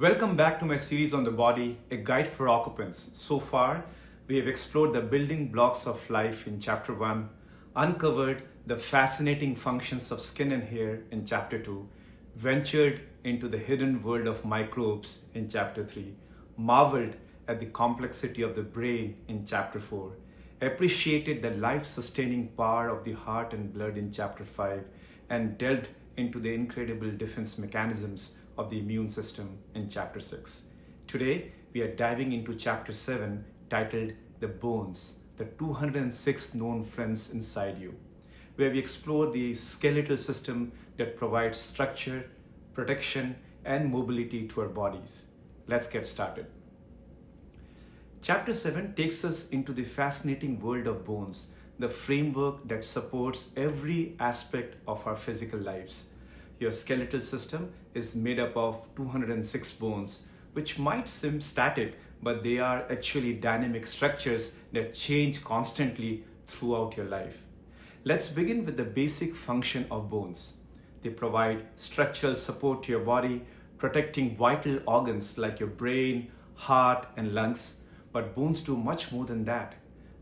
Welcome back to my series on the body, a guide for occupants. So far, we have explored the building blocks of life in chapter 1, uncovered the fascinating functions of skin and hair in chapter 2, ventured into the hidden world of microbes in chapter 3, marveled at the complexity of the brain in chapter 4, appreciated the life sustaining power of the heart and blood in chapter 5, and delved into the incredible defense mechanisms of the immune system in chapter 6. Today, we are diving into chapter 7 titled The Bones, the 206 known friends inside you, where we explore the skeletal system that provides structure, protection, and mobility to our bodies. Let's get started. Chapter 7 takes us into the fascinating world of bones, the framework that supports every aspect of our physical lives. Your skeletal system is made up of 206 bones, which might seem static, but they are actually dynamic structures that change constantly throughout your life. Let's begin with the basic function of bones. They provide structural support to your body, protecting vital organs like your brain, heart, and lungs. But bones do much more than that.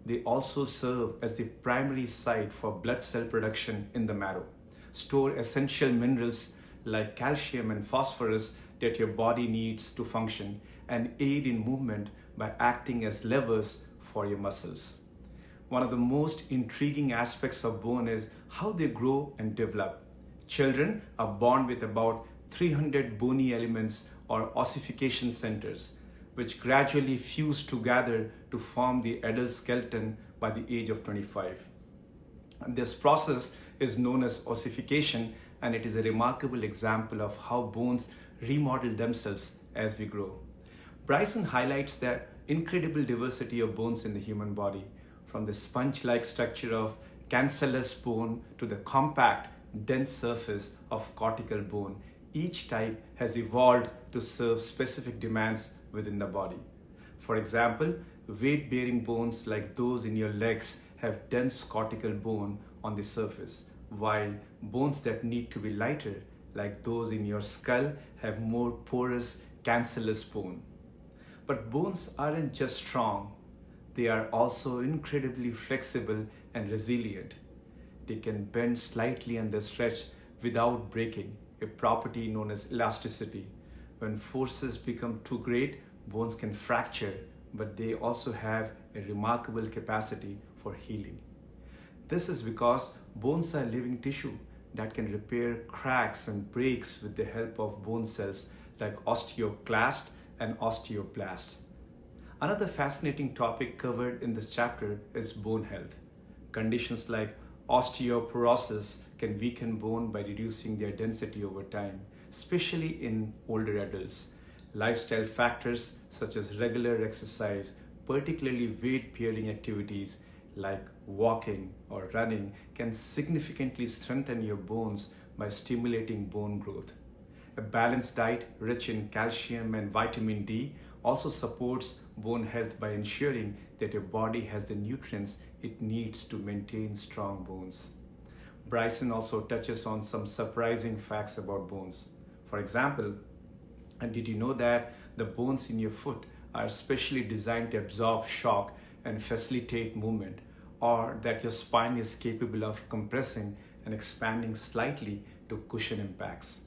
They also serve as the primary site for blood cell production in the marrow, store essential minerals like calcium and phosphorus that your body needs to function, and aid in movement by acting as levers for your muscles. One of the most intriguing aspects of bone is how they grow and develop. Children are born with about 300 bony elements or ossification centers, which gradually fuse together to form the adult skeleton by the age of 25. This process is known as ossification, and it is a remarkable example of how bones remodel themselves as we grow. Bryson highlights the incredible diversity of bones in the human body, from the sponge-like structure of cancellous bone to the compact, dense surface of cortical bone. Each type has evolved to serve specific demands within the body. For example, weight-bearing bones like those in your legs have dense cortical bone on the surface, while bones that need to be lighter, like those in your skull, have more porous cancellous bone. But bones aren't just strong, they are also incredibly flexible and resilient. They can bend slightly under stretch without breaking, a property known as elasticity. When forces become too great, bones can fracture, but they also have a remarkable capacity for healing. This is because bones are living tissue that can repair cracks and breaks with the help of bone cells like osteoclast and osteoblast. Another fascinating topic covered in this chapter is bone health. Conditions like osteoporosis can weaken bone by reducing their density over time, especially in older adults. Lifestyle factors such as regular exercise, particularly weight-bearing activities like walking or running, can significantly strengthen your bones by stimulating bone growth. A balanced diet rich in calcium and vitamin D also supports bone health by ensuring that your body has the nutrients it needs to maintain strong bones. Bryson also touches on some surprising facts about bones. For example, and did you know that the bones in your foot are specially designed to absorb shock and facilitate movement, or that your spine is capable of compressing and expanding slightly to cushion impacts?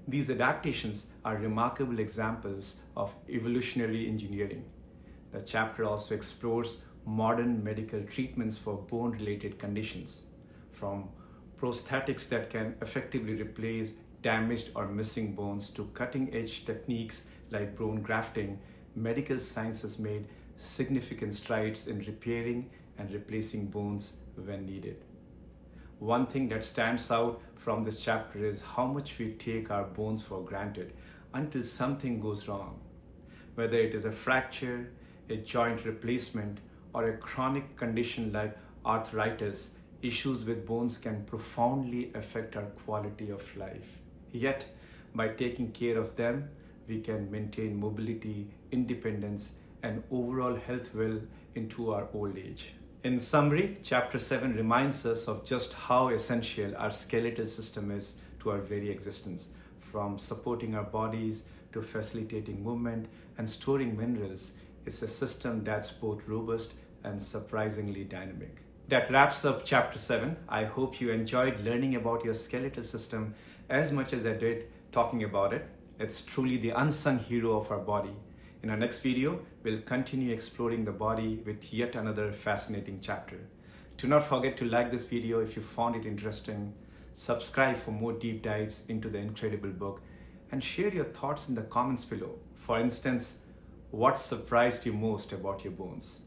These adaptations are remarkable examples of evolutionary engineering. The chapter also explores modern medical treatments for bone-related conditions, from prosthetics that can effectively replace damaged or missing bones to cutting-edge techniques like bone grafting. Medical science has made significant strides in repairing and replacing bones when needed. One thing that stands out from this chapter is how much we take our bones for granted until something goes wrong. Whether it is a fracture, a joint replacement, or a chronic condition like arthritis, issues with bones can profoundly affect our quality of life. Yet, by taking care of them, we can maintain mobility, independence, and overall health well into our old age. In summary, Chapter 7 reminds us of just how essential our skeletal system is to our very existence, from supporting our bodies to facilitating movement and storing minerals, it's a system that's both robust and surprisingly dynamic. That wraps up chapter 7. I hope you enjoyed learning about your skeletal system as much as I did talking about it. It's truly the unsung hero of our body. In our next video, we'll continue exploring the body with yet another fascinating chapter. Do not forget to like this video if you found it interesting, subscribe for more deep dives into the incredible book, and share your thoughts in the comments below. For instance, what surprised you most about your bones?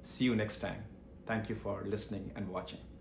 See you next time. Thank you for listening and watching.